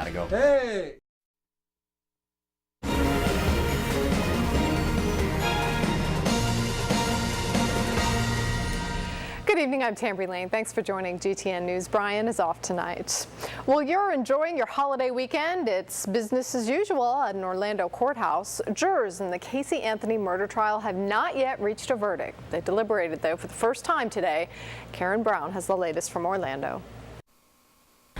Gotta go. Hey! Good evening, I'm Tambry Lane. Thanks for joining GTN News. Brian is off tonight. Well, you're enjoying your holiday weekend. It's business as usual at an Orlando courthouse. Jurors in the Casey Anthony murder trial have not yet reached a verdict. They deliberated, though, for the first time today. Karen Brown has the latest from Orlando.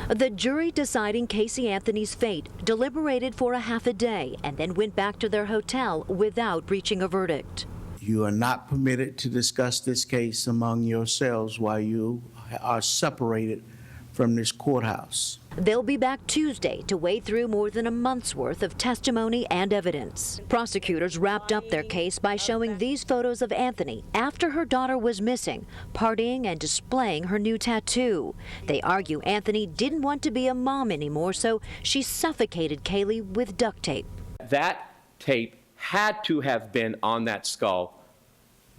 The jury deciding Casey Anthony's fate deliberated for a half a day and then went back to their hotel without reaching a verdict. You are not permitted to discuss this case among yourselves while you are separated from this courthouse. They'll be back Tuesday to wade through more than a month's worth of testimony and evidence. Prosecutors wrapped up their case by showing these photos of Anthony after her daughter was missing, partying and displaying her new tattoo. They argue Anthony didn't want to be a mom anymore, so she suffocated Kaylee with duct tape. That tape had to have been on that skull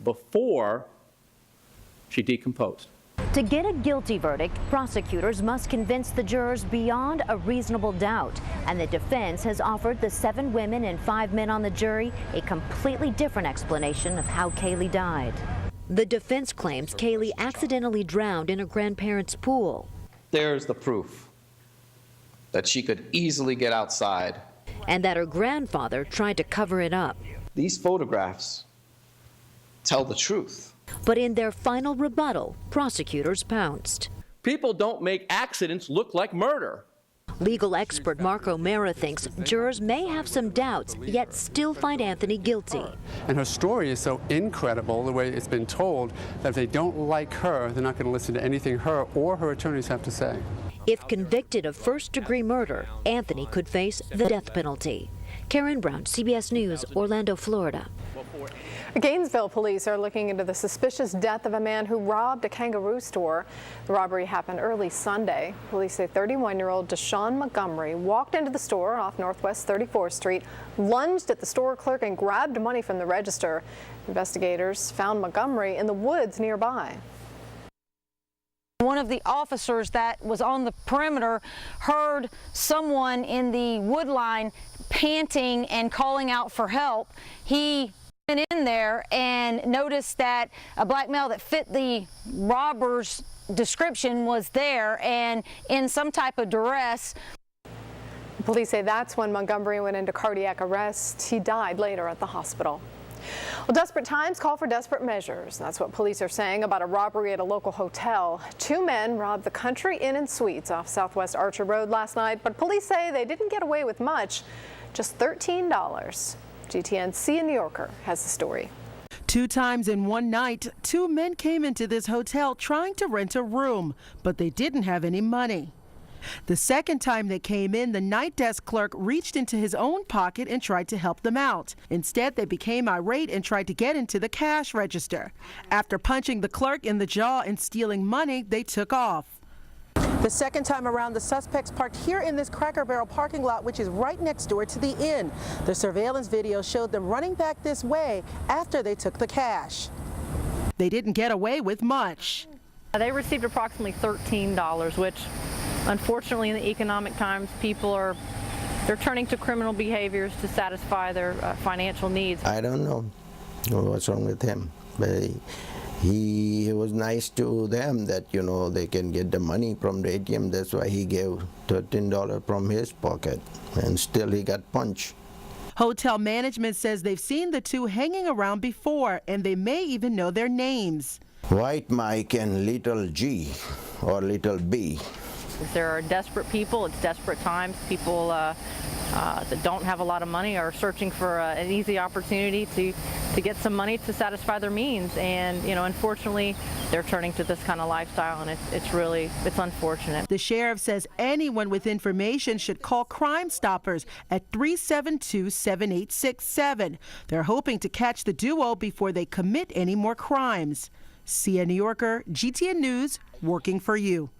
before she decomposed. To get a guilty verdict, prosecutors must convince the jurors beyond a reasonable doubt, and the defense has offered the 7 women and 5 men on the jury a completely different explanation of how Kaylee died. The defense claims Kaylee accidentally drowned in her grandparents' pool. There's the proof that she could easily get outside. And that her grandfather tried to cover it up. These photographs tell the truth. But in their final rebuttal, prosecutors pounced. People don't make accidents look like murder. Legal expert Mark O'Mara thinks jurors may have some doubts, yet still find Anthony guilty. And her story is so incredible, the way it's been told, that if they don't like her, they're not going to listen to anything her or her attorneys have to say. If convicted of first-degree murder, Anthony could face the death penalty. Karen Brown, CBS News, Orlando, Florida. Gainesville police are looking into the suspicious death of a man who robbed a kangaroo store. The robbery happened early Sunday. Police say 31-year-old Deshaun Montgomery walked into the store off Northwest 34th Street, lunged at the store clerk and grabbed money from the register. Investigators found Montgomery in the woods nearby. One of the officers that was on the perimeter heard someone in the wood line panting and calling out for help. He went in there and noticed that a black male that fit the robber's description was there and in some type of duress. Police say that's when Montgomery went into cardiac arrest. He died later at the hospital. Well, desperate times call for desperate measures. That's what police are saying about a robbery at a local hotel. 2 men robbed the Country Inn and Suites off Southwest Archer Road last night, but police say they didn't get away with much, just $13. GTN's New Yorker has the story. 2 times in one night, 2 men came into this hotel trying to rent a room, but they didn't have any money. The second time they came in, the night desk clerk reached into his own pocket and tried to help them out. Instead, they became irate and tried to get into the cash register. After punching the clerk in the jaw and stealing money, they took off. The second time around, the suspects parked here in this Cracker Barrel parking lot, which is right next door to the inn. The surveillance video showed them running back this way after they took the cash. They didn't get away with much. They received approximately $13, which unfortunately in the economic times they're turning to criminal behaviors to satisfy their financial needs. I don't know what's wrong with him, but he was nice to them that, you know, they can get the money from the ATM. That's why he gave $13 from his pocket, and still he got punched. Hotel management says they've seen the 2 hanging around before, and they may even know their names. White Mike and Little G or Little B. There are desperate people, it's desperate times. People that don't have a lot of money are searching for an easy opportunity to get some money to satisfy their means. And, you know, unfortunately, they're turning to this kind of lifestyle, and it's unfortunate. The sheriff says anyone with information should call Crime Stoppers at 372-7867. They're hoping to catch the duo before they commit any more crimes. New Yorker, GTN News, working for you.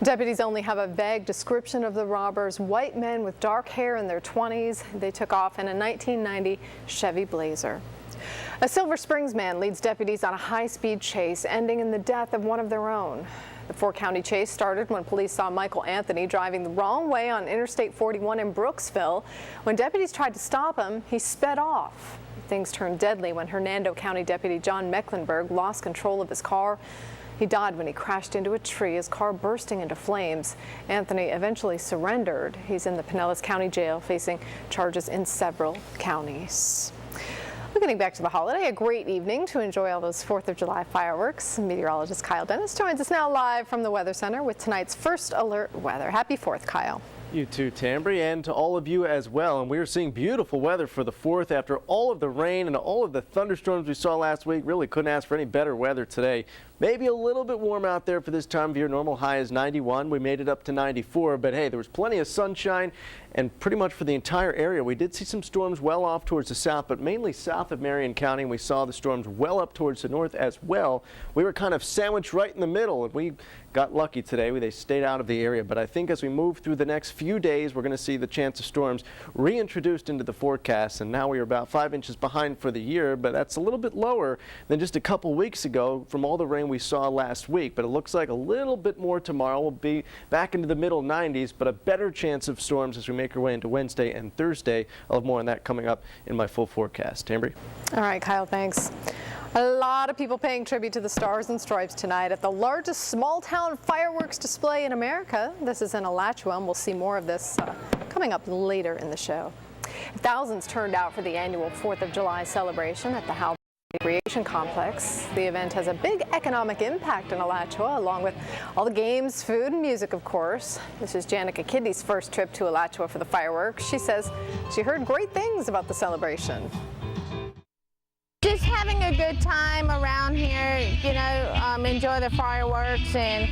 Deputies only have a vague description of the robbers, white men with dark hair in their 20s. They took off in a 1990 Chevy Blazer. A Silver Springs man leads deputies on a high-speed chase, ending in the death of one of their own. The four-county chase started when police saw Michael Anthony driving the wrong way on Interstate 41 in Brooksville. When deputies tried to stop him, he sped off. Things turned deadly when Hernando County Deputy John Mecklenburg lost control of his car. He died when he crashed into a tree, his car bursting into flames. Anthony eventually surrendered. He's in the Pinellas County Jail facing charges in several counties. We're getting back to the holiday. A great evening to enjoy all those 4th of July fireworks. Meteorologist Kyle Dennis joins us now live from the Weather Center with tonight's first alert weather. Happy 4th, Kyle. You too, Tambry, and to all of you as well. And we are seeing beautiful weather for the 4th after all of the rain and all of the thunderstorms we saw last week. Really couldn't ask for any better weather today. Maybe a little bit warm out there for this time of year. Normal high is 91. We made it up to 94, but hey, there was plenty of sunshine and pretty much for the entire area. We did see some storms well off towards the south, but mainly south of Marion County. We saw the storms well up towards the north as well. We were kind of sandwiched right in the middle, and we got lucky today. They stayed out of the area, but I think as we move through the next few days, we're going to see the chance of storms reintroduced into the forecast, and now we are about 5 inches behind for the year, but that's a little bit lower than just a couple weeks ago from all the rain we saw last week. But it looks like a little bit more tomorrow. We'll be back into the middle 90s, but a better chance of storms as we make our way into Wednesday and Thursday. I'll have more on that coming up in my full forecast. Tambry? All right, Kyle, thanks. A lot of people paying tribute to the Stars and Stripes tonight at the largest small-town fireworks display in America. This is in Alachua, and we'll see more of this coming up later in the show. Thousands turned out for the annual 4th of July celebration at the Howell Recreation Complex. The event has a big economic impact in Alachua, along with all the games, food, and music, of course. This is Janica Kidney's first trip to Alachua for the fireworks. She says she heard great things about the celebration. Just having a good time around here, you know, enjoy the fireworks and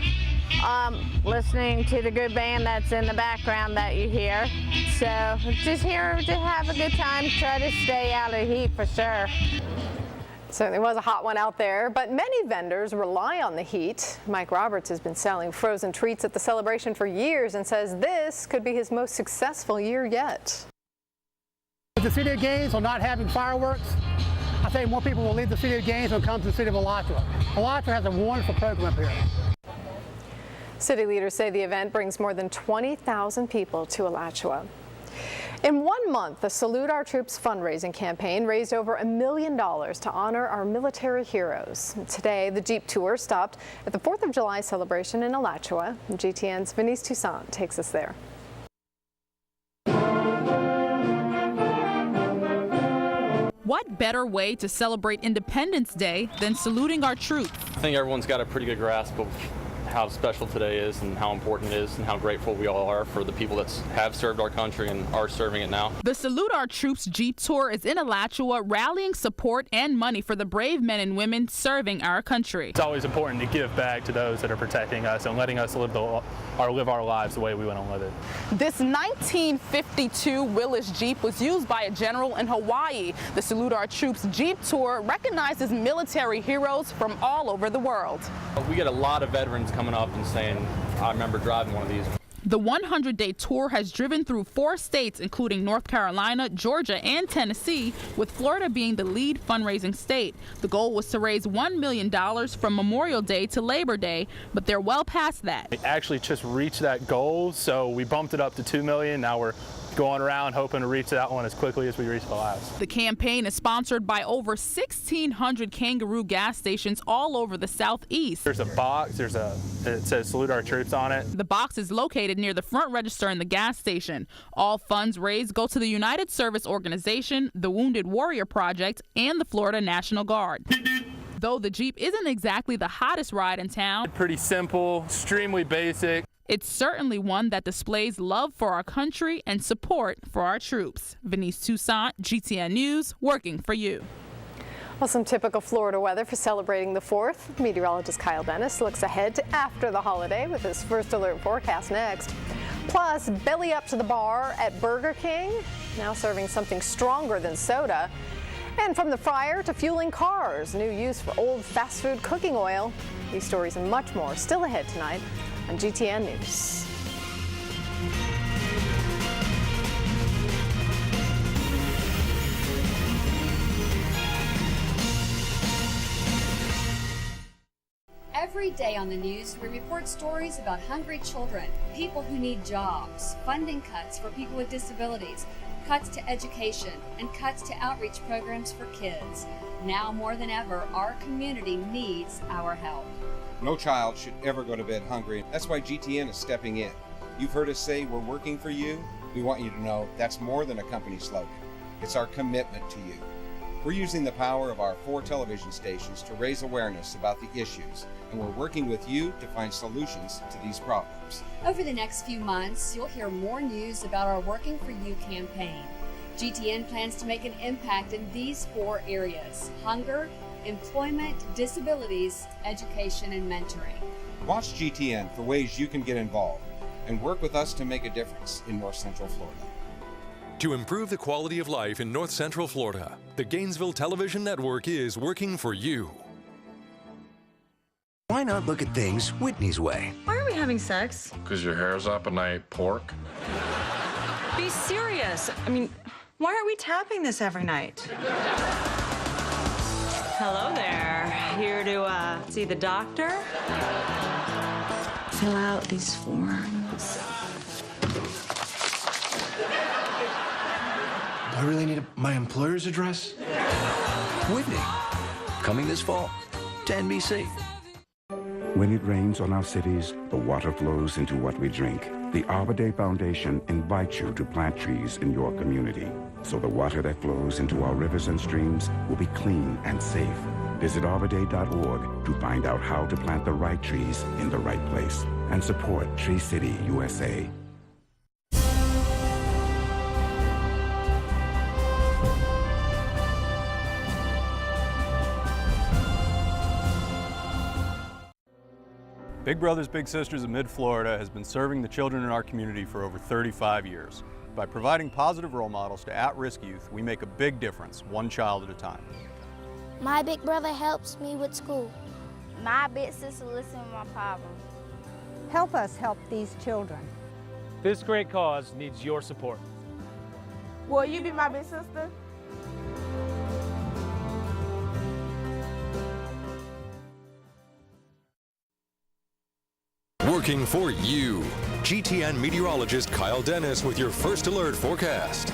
listening to the good band that's in the background that you hear. So just here to have a good time, try to stay out of the heat for sure. Certainly was a hot one out there, but many vendors rely on the heat. Mike Roberts has been selling frozen treats at the celebration for years and says this could be his most successful year yet. With the City of Gaines or not having fireworks, I think more people will leave the City of Gaines and come to the City of Alachua. Alachua has a wonderful program here. City leaders say the event brings more than 20,000 people to Alachua. In 1 month, the Salute Our Troops fundraising campaign raised over $1 million to honor our military heroes. Today, the Jeep Tour stopped at the 4th of July celebration in Alachua. GTN's Venice Toussaint takes us there. What better way to celebrate Independence Day than saluting our troops? I think everyone's got a pretty good grasp of how special today is and how important it is and how grateful we all are for the people that have served our country and are serving it now. The Salute Our Troops Jeep Tour is in Alachua, rallying support and money for the brave men and women serving our country. It's always important to give back to those that are protecting us and letting us live our lives the way we want to live it. This 1952 Willis Jeep was used by a general in Hawaii. The Salute Our Troops Jeep Tour recognizes military heroes from all over the world. We get a lot of veterans coming up and saying, I remember driving one of these. The 100-day tour has driven through 4 states, including North Carolina, Georgia, and Tennessee, with Florida being the lead fundraising state. The goal was to raise $1 million from Memorial Day to Labor Day, but they're well past that. We actually just reached that goal, so we bumped it up to $2 million. Now we're going around hoping to reach that one as quickly as we reach the last. The campaign is sponsored by over 1,600 Kangaroo gas stations all over the Southeast. There's a box, it says Salute Our Troops on it. The box is located near the front register in the gas station. All funds raised go to the United Service Organization, the Wounded Warrior Project, and the Florida National Guard. Though the Jeep isn't exactly the hottest ride in town, pretty simple, extremely basic. It's certainly one that displays love for our country and support for our troops. Venice Toussaint, GTN News, working for you. Well, some typical Florida weather for celebrating the 4th. Meteorologist Kyle Dennis looks ahead to after the holiday with his first alert forecast next. Plus, belly up to the bar at Burger King, now serving something stronger than soda. And from the fryer to fueling cars, new use for old fast food cooking oil. These stories and much more still ahead tonight on GTN News. Every Every day on the news, we report stories about hungry children, people who need jobs, funding cuts for people with disabilities, cuts to education, and cuts to outreach programs for kids. Now more than ever, our community needs our help. No child should ever go to bed hungry. That's why GTN is stepping in. You've heard us say we're working for you. We want you to know that's more than a company slogan. It's our commitment to you. We're using the power of our 4 television stations to raise awareness about the issues, and we're working with you to find solutions to these problems. Over the next few months, you'll hear more news about our Working for You campaign. GTN plans to make an impact in these 4 areas: hunger, employment, disabilities, education, and mentoring. Watch GTN for ways you can get involved and work with us to make a difference in North Central Florida. To improve the quality of life in North Central Florida, the Gainesville Television Network is working for you. Why not look at things Whitney's way? Why are we having sex? Because your hair's up and I ate pork. Be serious. I mean, why are we tapping this every night? Hello there. Here to see the doctor? Fill out these forms. I really need my employer's address? Whitney, coming this fall to NBC. When it rains on our cities, the water flows into what we drink. The Arbor Day Foundation invites you to plant trees in your community, so the water that flows into our rivers and streams will be clean and safe. Visit arborday.org to find out how to plant the right trees in the right place and support Tree City USA. Big Brothers Big Sisters of Mid-Florida has been serving the children in our community for over 35 years. By providing positive role models to at-risk youth, we make a big difference, one child at a time. My big brother helps me with school. My big sister listens to my problems. Help us help these children. This great cause needs your support. Will you be my big sister? Working for you. GTN meteorologist Kyle Dennis with your first alert forecast.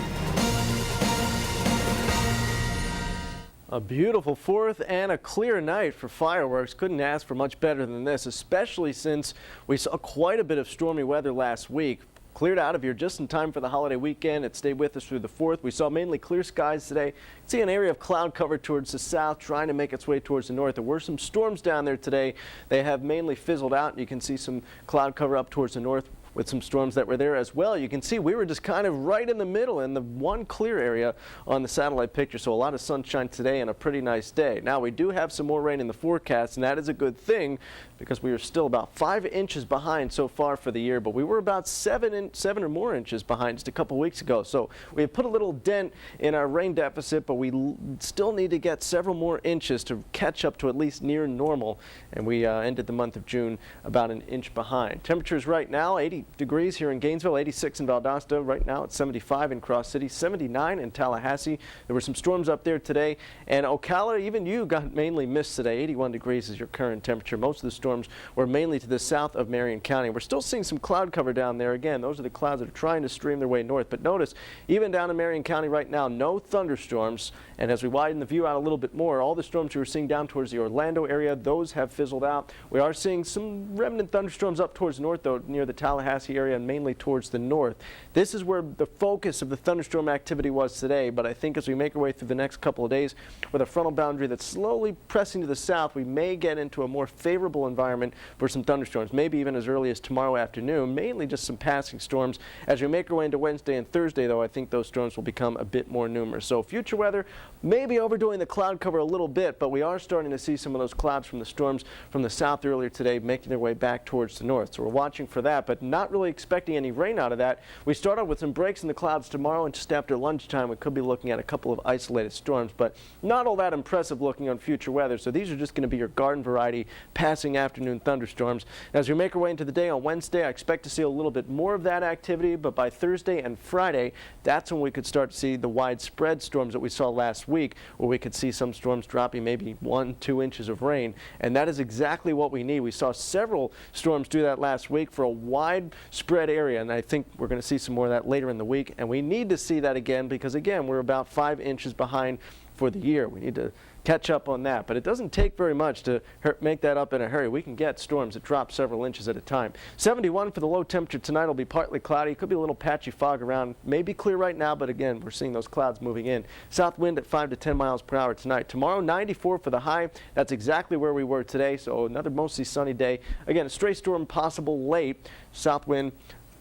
A beautiful 4th and a clear night for fireworks. Couldn't ask for much better than this, especially since we saw quite a bit of stormy weather last week. Cleared out of here just in time for the holiday weekend. It stayed with us through the 4th. We saw mainly clear skies today. You can see an area of cloud cover towards the south trying to make its way towards the north. There were some storms down there today. They have mainly fizzled out. You can see some cloud cover up towards the north with some storms that were there as well. You can see we were just kind of right in the middle in the one clear area on the satellite picture. So a lot of sunshine today and a pretty nice day. Now we do have some more rain in the forecast, and that is a good thing because we are still about 5 inches behind so far for the year, but we were about 7 or more inches behind just a couple weeks ago. So we have put a little dent in our rain deficit, but we still need to get several more inches to catch up to at least near normal. And we ended the month of June about an inch behind. Temperatures right now, 80 degrees here in Gainesville, 86 in Valdosta. Right now it's 75 in Cross City, 79 in Tallahassee. There were some storms up there today. And Ocala, even you got mainly missed today. 81 degrees is your current temperature. Most of the storms were mainly to the south of Marion County. We're still seeing some cloud cover down there. Again, those are the clouds that are trying to stream their way north. But notice, even down in Marion County right now, no thunderstorms. And as we widen the view out a little bit more, all the storms you were seeing down towards the Orlando area, those have fizzled out. We are seeing some remnant thunderstorms up towards the north, though, near the Tallahassee area and mainly towards the north. This is where the focus of the thunderstorm activity was today, but I think as we make our way through the next couple of days with a frontal boundary that's slowly pressing to the south, we may get into a more favorable environment for some thunderstorms, maybe even as early as tomorrow afternoon, mainly just some passing storms. As we make our way into Wednesday and Thursday, though, I think those storms will become a bit more numerous. So future weather may be overdoing the cloud cover a little bit, but we are starting to see some of those clouds from the storms from the south earlier today making their way back towards the north. So we're watching for that, but not not really expecting any rain out of that. We start out with some breaks in the clouds tomorrow, and just after lunchtime we could be looking at a couple of isolated storms, but not all that impressive looking on future weather. So these are just going to be your garden variety passing afternoon thunderstorms. As we make our way into the day on Wednesday, I expect to see a little bit more of that activity, but by Thursday and Friday, that's when we could start to see the widespread storms that we saw last week, where we could see some storms dropping maybe 1-2 inches of rain, and that is exactly what we need. We saw several storms do that last week for a widespread area, and I think we're going to see some more of that later in the week, and we need to see that again because, again, we're about 5 inches behind for the year. We need to catch up on that, but it doesn't take very much to make that up in a hurry. We can get storms that drop several inches at a time. 71 for the low temperature tonight. Will be partly cloudy. Could be a little patchy fog around. Maybe clear right now, but again, we're seeing those clouds moving in. South wind at 5 to 10 miles per hour tonight. Tomorrow, 94 for the high. That's exactly where we were today, so another mostly sunny day. Again, a stray storm possible late. South wind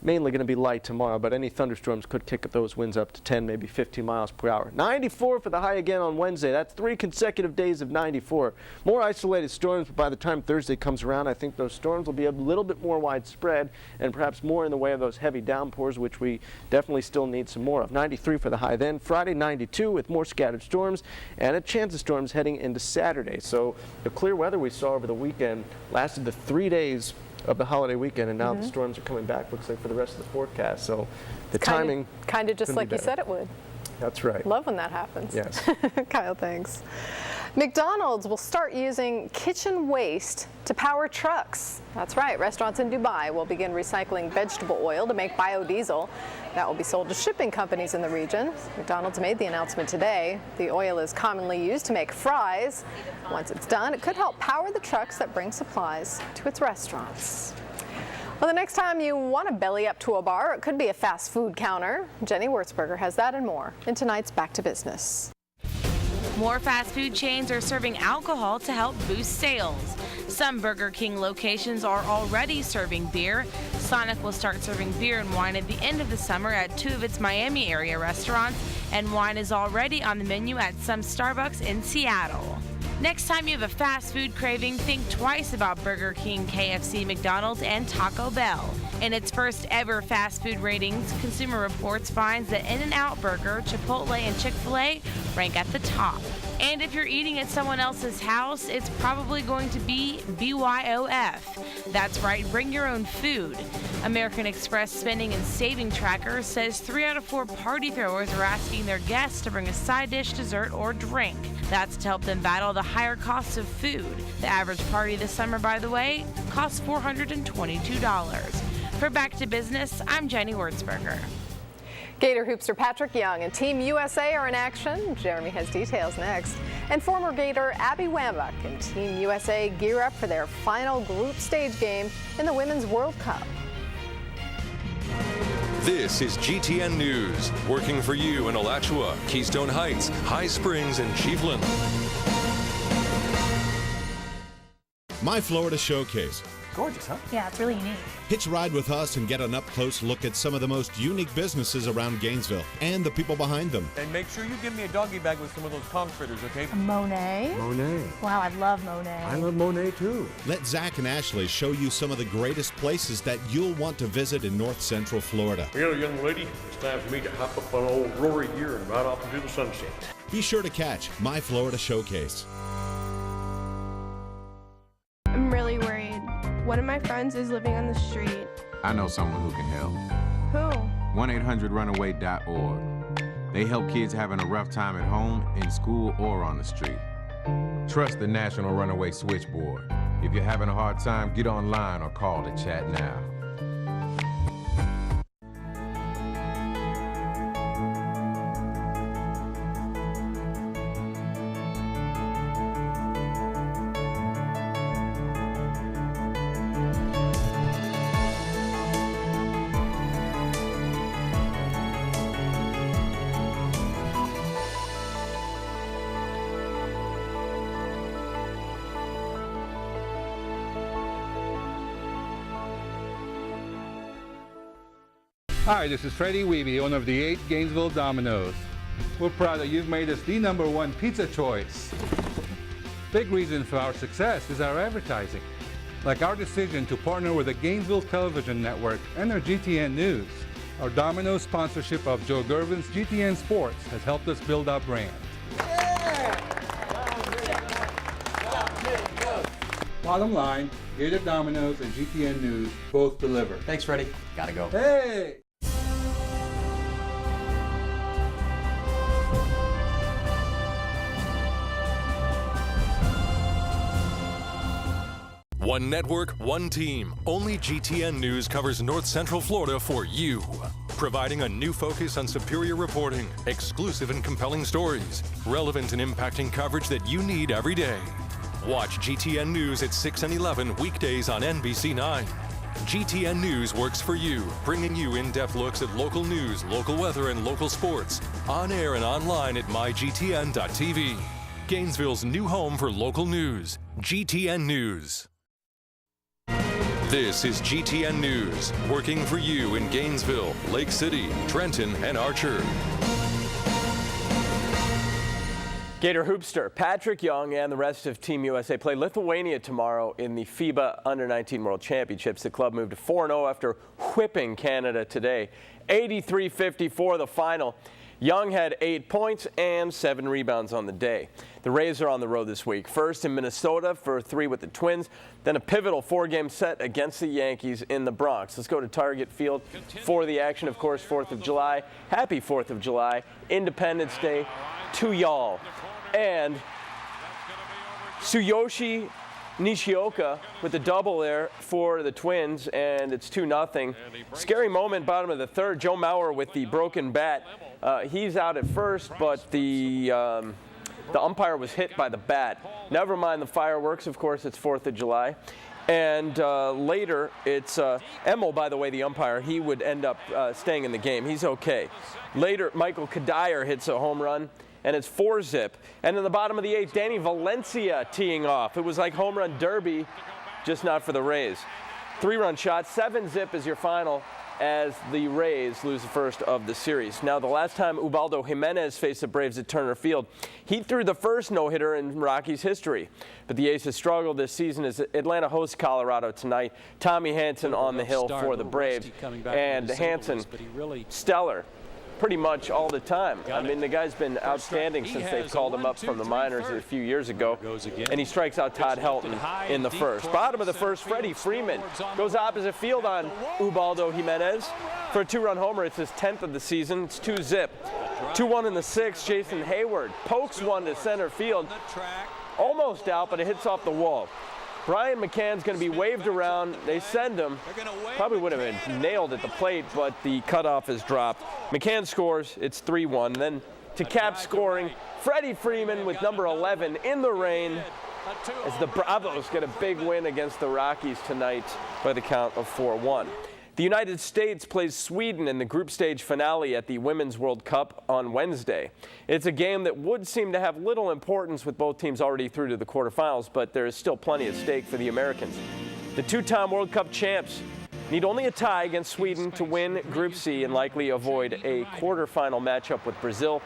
mainly going to be light tomorrow, but any thunderstorms could kick those winds up to 10, maybe 15 miles per hour. 94 for the high again on Wednesday. That's 3 consecutive days of 94. More isolated storms, but by the time Thursday comes around, I think those storms will be a little bit more widespread and perhaps more in the way of those heavy downpours, which we definitely still need some more of. 93 for the high then. Friday, 92 with more scattered storms and a chance of storms heading into Saturday. So the clear weather we saw over the weekend lasted the 3 days of the holiday weekend, and now the storms are coming back, looks like, for the rest of the forecast. So the timing kind of just like you said it would. That's right. Love when that happens. Yes. Kyle, thanks. McDonald's will start using kitchen waste to power trucks. That's right. Restaurants in Dubai will begin recycling vegetable oil to make biodiesel. That will be sold to shipping companies in the region. McDonald's made the announcement today. The oil is commonly used to make fries. Once it's done, it could help power the trucks that bring supplies to its restaurants. Well, the next time you want to belly up to a bar, it could be a fast food counter. Jenny Wurzberger has that and more in tonight's Back to Business. More fast food chains are serving alcohol to help boost sales. Some Burger King locations are already serving beer. Sonic will start serving beer and wine at the end of the summer at 2 of its Miami area restaurants, and wine is already on the menu at some Starbucks in Seattle. Next time you have a fast food craving, think twice about Burger King, KFC, McDonald's, and Taco Bell. In its first ever fast food ratings, Consumer Reports finds that In-N-Out Burger, Chipotle, and Chick-fil-A rank at the top. And if you're eating at someone else's house, it's probably going to be BYOF. That's right, bring your own food. American Express Spending and Saving Tracker says 3 out of 4 party throwers are asking their guests to bring a side dish, dessert, or drink. That's to help them battle the higher costs of food. The average party this summer, by the way, costs $422. For Back to Business, I'm Jenny Wurzberger. Gator hoopster Patrick Young and Team USA are in action. Jeremy has details next. And former Gator Abby Wambach and Team USA gear up for their final group stage game in the Women's World Cup. This is GTN News, working for you in Alachua, Keystone Heights, High Springs, and Chiefland. My Florida Showcase. Gorgeous, huh? Yeah, it's really unique. Hitch a ride with us and get an up-close look at some of the most unique businesses around Gainesville and the people behind them. And make sure you give me a doggy bag with some of those conch critters, okay? Monet? Monet. Wow, I love Monet. I love Monet, too. Let Zach and Ashley show you some of the greatest places that you'll want to visit in North Central Florida. Well, young lady, it's time for me to hop up on old Rory here and ride off into the sunset. Be sure to catch My Florida Showcase. I'm really worried. One of my friends is living on the street. I know someone who can help. Who? 1-800-RUNAWAY.org. They help kids having a rough time at home, in school, or on the street. Trust the National Runaway Switchboard. If you're having a hard time, get online or call to chat now. Hi, this is Freddie Weeby, owner of the 8 Gainesville Domino's. We're proud that you've made us the #1 pizza choice. Big reason for our success is our advertising. like our decision to partner with the Gainesville Television Network and their GTN News. Our Domino's sponsorship of Joe Gervin's GTN Sports has helped us build our brand. Bottom line, Gator Domino's and GTN News both deliver. Thanks, Freddie. Gotta go. Hey! One network, one team. Only GTN News covers North Central Florida for you. Providing a new focus on superior reporting, exclusive and compelling stories, relevant and impacting coverage that you need every day. Watch GTN News at 6 and 11 weekdays on NBC9. GTN News works for you, bringing you in-depth looks at local news, local weather, and local sports. On air and online at mygtn.tv. Gainesville's new home for local news. GTN News. This is GTN News, working for you in Gainesville, Lake City, Trenton, and Archer. Gator hoopster Patrick Young and the rest of Team USA play Lithuania tomorrow in the FIBA Under-19 World Championships. The club moved to 4-0 after whipping Canada today. 83-54 the final. Young had 8 points and 7 rebounds on the day. The Rays are on the road this week. First in Minnesota for 3 with the Twins, then a pivotal 4-game set against the Yankees in the Bronx. Let's go to Target Field for the action. Of course, 4th of July. Happy 4th of July, Independence Day to y'all. And Tsuyoshi Nishioka with the double there for the Twins, and it's 2-0. Scary moment, bottom of the third. Joe Mauer with the broken bat. He's out at first, but the umpire was hit by the bat. Never mind the fireworks. Of course, it's 4th of July. And later, it's Emil, by the way, the umpire. He would end up staying in the game. He's okay. Later, Michael Kadire hits a home run, and it's 4-zip. And in the bottom of the 8th, Danny Valencia teeing off. It was like home run derby, just not for the Rays. 3-run shot, 7-zip is your final as the Rays lose the first of the series. Now, the last time Ubaldo Jimenez faced the Braves at Turner Field, he threw the first no-hitter in Rockies history. But the Aces struggled this season as Atlanta hosts Colorado tonight. Tommy Hanson on the hill for the Braves. And Hanson, stellar pretty much all the time. I mean, the guy's been outstanding since they've called him up from the minors a few years ago. And he strikes out Todd Helton in the first. Bottom of the first, Freddie Freeman goes opposite field on Ubaldo Jimenez for a 2-run homer. It's his 10th of the season. It's 2-zip. 2-1 in the 6th. Jason Hayward pokes one to center field. Almost out, but it hits off the wall. Brian McCann's going to be waved around. They send him. Probably would have been nailed at the plate, but the cutoff is dropped. McCann scores. It's 3-1. Then to cap scoring, Freddie Freeman with number 11 in the rain as the Bravos get a big win against the Rockies tonight by the count of 4-1. The United States plays Sweden in the group stage finale at the Women's World Cup on Wednesday. It's a game that would seem to have little importance with both teams already through to the quarterfinals, but there is still plenty at stake for the Americans. The two-time World Cup champs need only a tie against Sweden to win Group C and likely avoid a quarterfinal matchup with Brazil.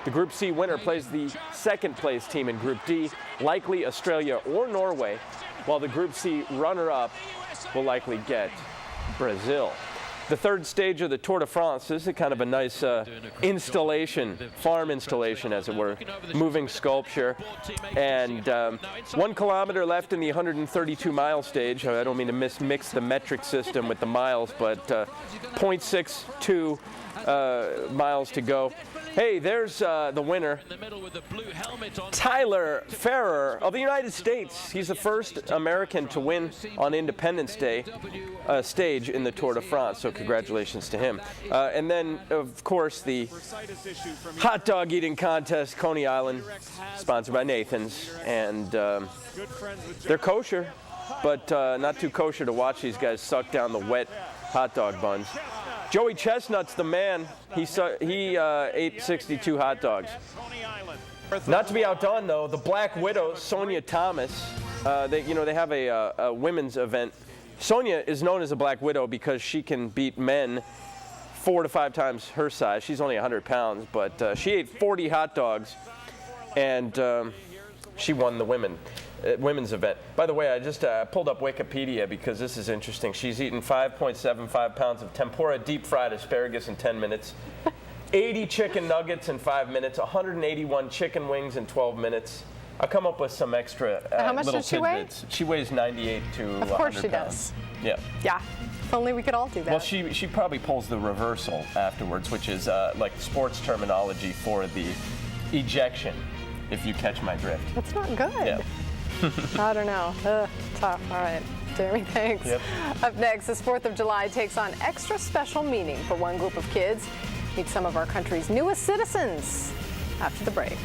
The Group C winner plays the second-place team in Group D, likely Australia or Norway, while the Group C runner-up will likely get Brazil. The third stage of the Tour de France is kind of a nice installation, farm installation as it were, moving sculpture. And 1 kilometer left in the 132-mile stage. I don't mean to mix the metric system with the miles, but 0.62 miles to go. Hey, there's the winner, Tyler Ferrer of the United States. He's the first American to win on Independence Day stage in the Tour de France, so congratulations to him. And then, of course, the hot dog eating contest, Coney Island, sponsored by Nathan's, and they're kosher, but not too kosher to watch these guys suck down the wet hot dog buns. Joey Chestnut's the man. He ate 62 hot dogs. Not to be outdone, though, the Black Widow, Sonia Thomas. They have a women's event. Sonia is known as a Black Widow because she can beat men 4 to 5 times her size. She's only 100 pounds, but she ate 40 hot dogs, and she won the women. women's event. By the way, I just pulled up Wikipedia because this is interesting. She's eaten 5.75 pounds of tempura deep-fried asparagus in 10 minutes, 80 chicken nuggets in 5 minutes, 181 chicken wings in 12 minutes. I'll come up with some extra How much little does she weigh? tidbits. She weighs 98 to 100 Of course she pounds. does. Yeah. Yeah. If only we could all do that. Well, she probably pulls the reversal afterwards, which is like sports terminology for the ejection, if you catch my drift. That's not good. Yeah. I don't know. Tough. All right. Jeremy, thanks. Yep. Up next, this 4th of July takes on extra special meaning for one group of kids. Meet some of our country's newest citizens after the break.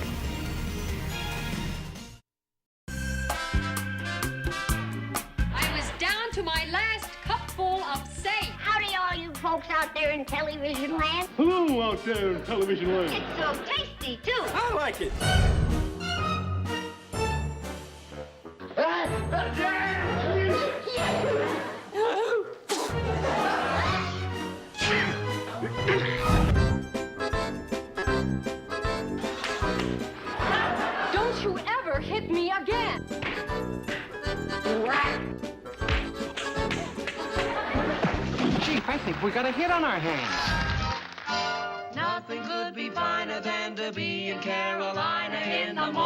I was down to my last cupful of safe. Howdy, all you folks out there in television land. Hello out there in television land. It's so tasty, too. I like it. Don't you ever hit me again. Chief, I think we got a hit on our hands. Nothing could be finer than to be in Carolina in the morning.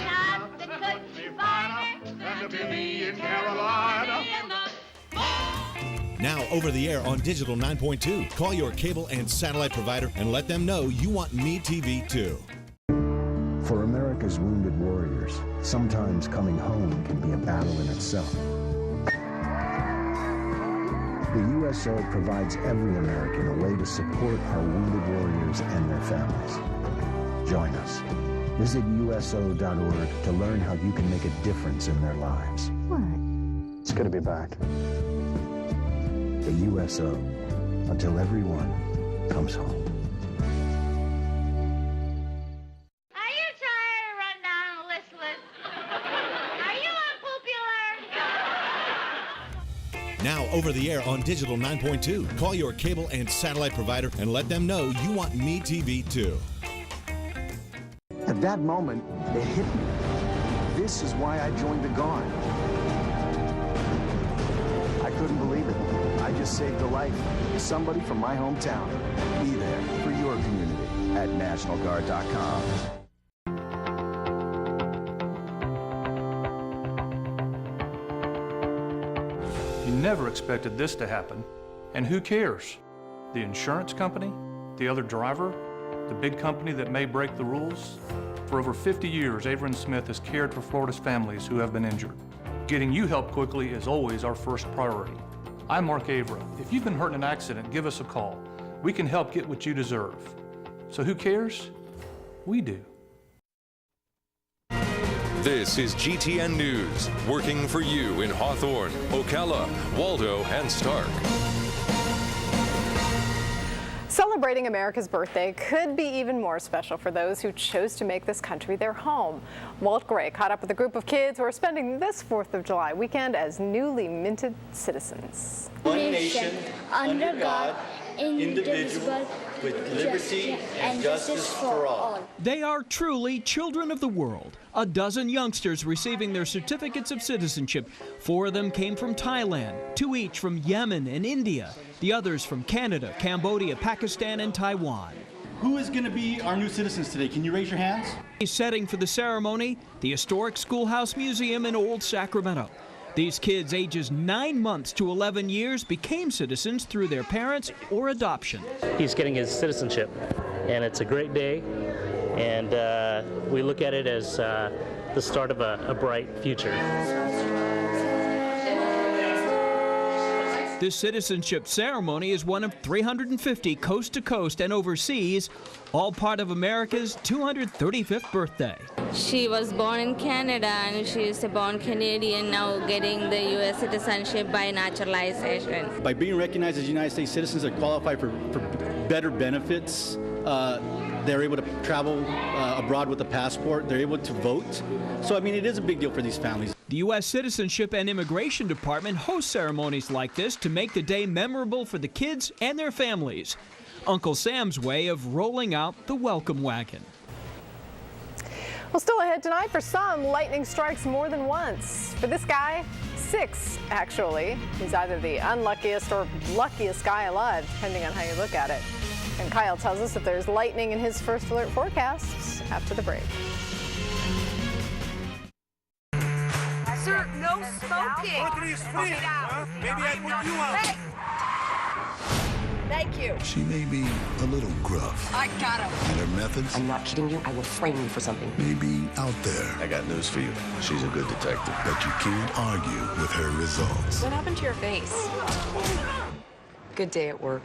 Nothing could be finer Than to be in Carolina. Now over the air on Digital 9.2. Call your cable and satellite provider and let them know you want Me TV too. For America's wounded warriors, sometimes coming home can be a battle in itself. The USO provides every American a way to support our wounded warriors and their families. Join us. Visit USO.org to learn how you can make a difference in their lives. It's good to be back. The USO, until everyone comes home. Are you tired of running down a list? Are you unpopular? Now over the air on Digital 9.2. Call your cable and satellite provider and let them know you want Me TV too. At that moment, it hit me. This is why I joined the Guard. I couldn't believe it. I just saved the life of somebody from my hometown. Be there for your community at NationalGuard.com. You never expected this to happen. And who cares? The insurance company? The other driver? The big company that may break the rules? For over 50 years, Avery & Smith has cared for Florida's families who have been injured. Getting you help quickly is always our first priority. I'm Mark Avra. If you've been hurt in an accident, give us a call. We can help get what you deserve. So who cares? We do. This is GTN News, working for you in Hawthorne, Ocala, Waldo, and Stark. Celebrating America's birthday could be even more special for those who chose to make this country their home. Walt Gray caught up with a group of kids who are spending this 4th of July weekend as newly minted citizens. One nation, under God, indivisible, with liberty and justice for all. They are truly children of the world. A dozen youngsters receiving their certificates of citizenship. 4 of them came from Thailand, 2 each from Yemen and India. The others from Canada, Cambodia, Pakistan, and Taiwan. Who is going to be our new citizens today? Can you raise your hands? Setting for the ceremony, the historic Schoolhouse Museum in Old Sacramento. These kids ages 9 months to 11 years became citizens through their parents or adoption. He's getting his citizenship, and it's a great day, and we look at it as the start of a bright future. This citizenship ceremony is one of 350 coast to coast and overseas, all part of America's 235th birthday. She was born in Canada and she is a born Canadian, now getting the U.S. citizenship by naturalization. By being recognized as United States citizens, they qualify for better benefits. They're able to travel abroad with a passport. They're able to vote. So, I mean, it is a big deal for these families. The U.S. Citizenship and Immigration Department hosts ceremonies like this to make the day memorable for the kids and their families. Uncle Sam's way of rolling out the welcome wagon. Well, still ahead tonight for some, lightning strikes more than once. For this guy, 6 actually. He's either the unluckiest or luckiest guy alive, depending on how you look at it. And Kyle tells us if there's lightning in his first alert forecasts after the break. Sir, no smoking. Maybe I put you out. Hey. Thank you. She may be a little gruff. I got him. And her methods I'm not kidding you. I will frame you for something. may be out there. I got news for you. She's a good detective. But you can't argue with her results. What happened to your face? Good day at work.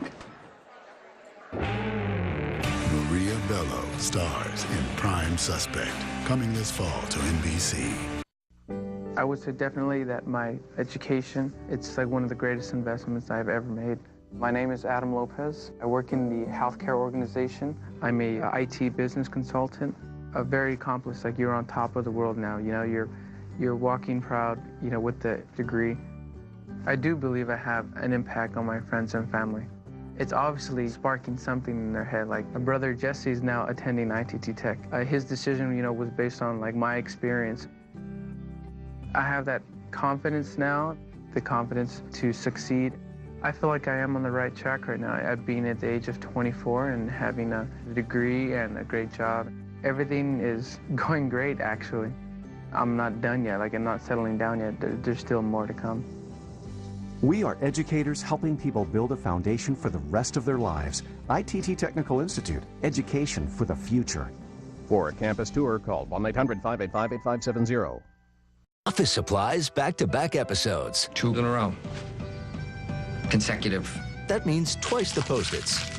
Maria Bello stars in Prime Suspect, coming this fall to NBC. I would say definitely that my education, it's like one of the greatest investments I've ever made. My name is Adam Lopez. I work in the healthcare organization. I'm a IT business consultant. Very accomplished, like you're on top of the world now. You know, you're walking proud, you know, with the degree. I do believe I have an impact on my friends and family. It's obviously sparking something in their head. Like my brother Jesse is now attending ITT Tech. His decision, you know, was based on like my experience. I have that confidence now, the confidence to succeed. I feel like I am on the right track right now. At being at the age of 24 and having a degree and a great job. Everything is going great, actually. I'm not done yet, like I'm not settling down yet. There's still more to come. We are educators helping people build a foundation for the rest of their lives. ITT Technical Institute, education for the future. For a campus tour, call 1-800-585-8570. Office Supplies back-to-back episodes. 2 in a row. Consecutive. That means twice the Post-its,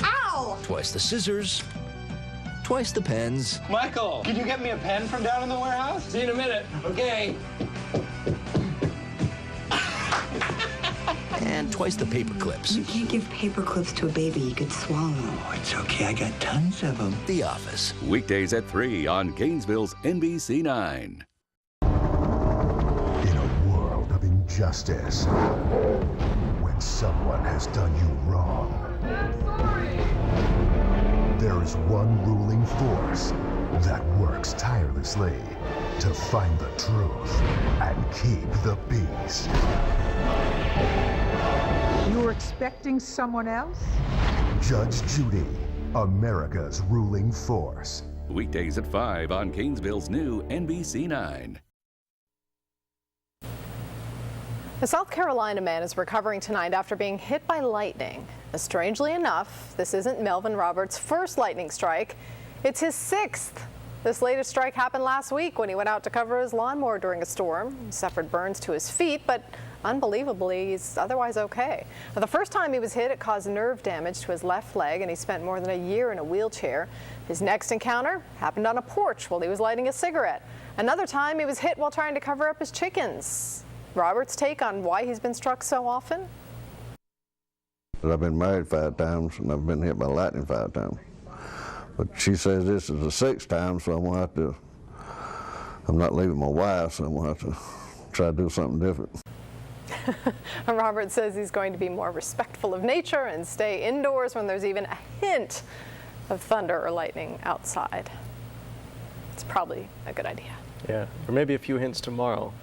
Ow! twice the scissors, twice the pens. Michael, can you get me a pen from down in the warehouse? See you in a minute. Okay. And twice the paper clips. You can't give paper clips to a baby. You could swallow them. Oh, it's okay. I got tons of them. The Office. Weekdays at 3 on Gainesville's NBC 9. In a world of injustice, when someone has done you wrong, there is one ruling force that works tirelessly to find the truth and keep the peace. You were expecting someone else? Judge Judy, America's ruling force. Weekdays at 5 on Gainesville's new NBC 9. A South Carolina man is recovering tonight after being hit by lightning. Strangely enough, this isn't Melvin Roberts' first lightning strike. It's his 6th. This latest strike happened last week when he went out to cover his lawnmower during a storm. He suffered burns to his feet, but unbelievably, he's otherwise okay. Now, the first time he was hit, it caused nerve damage to his left leg, and he spent more than a year in a wheelchair. His next encounter happened on a porch while he was lighting a cigarette. Another time, he was hit while trying to cover up his chickens. Robert's take on why he's been struck so often? I've been married 5 times, and I've been hit by lightning 5 times. But she says this is the 6th time, so I'm not leaving my wife, so I'm going to have to try to do something different. Robert says he's going to be more respectful of nature and stay indoors when there's even a hint of thunder or lightning outside. It's probably a good idea. Yeah, or maybe a few hints tomorrow,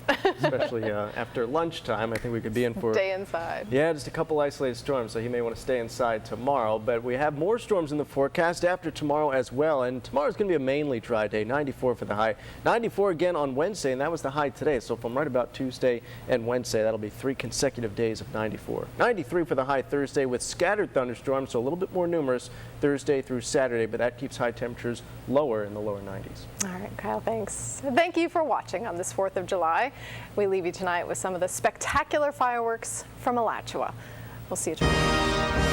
especially after lunchtime. I think we could be in for... Stay inside. Yeah, just a couple isolated storms, so he may want to stay inside tomorrow. But we have more storms in the forecast after tomorrow as well. And tomorrow's going to be a mainly dry day, 94 for the high. 94 again on Wednesday, and that was the high today. So from right about Tuesday and Wednesday, that'll be 3 consecutive days of 94. 93 for the high Thursday with scattered thunderstorms, so a little bit more numerous Thursday through Saturday, but that keeps high temperatures lower in the lower 90s. All right, Kyle, thanks. Thank you for watching on this 4th of July. We leave you tonight with some of the spectacular fireworks from Alachua. We'll see you tomorrow.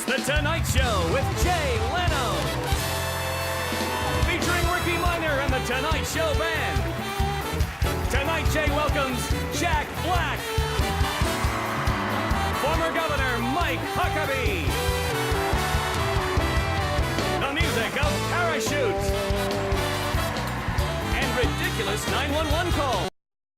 It's The Tonight Show with Jay Leno. Featuring Ricky Minor and The Tonight Show Band. Tonight, Jay welcomes Jack Black. Former Governor Mike Huckabee. The music of Parachute. And ridiculous 911 calls.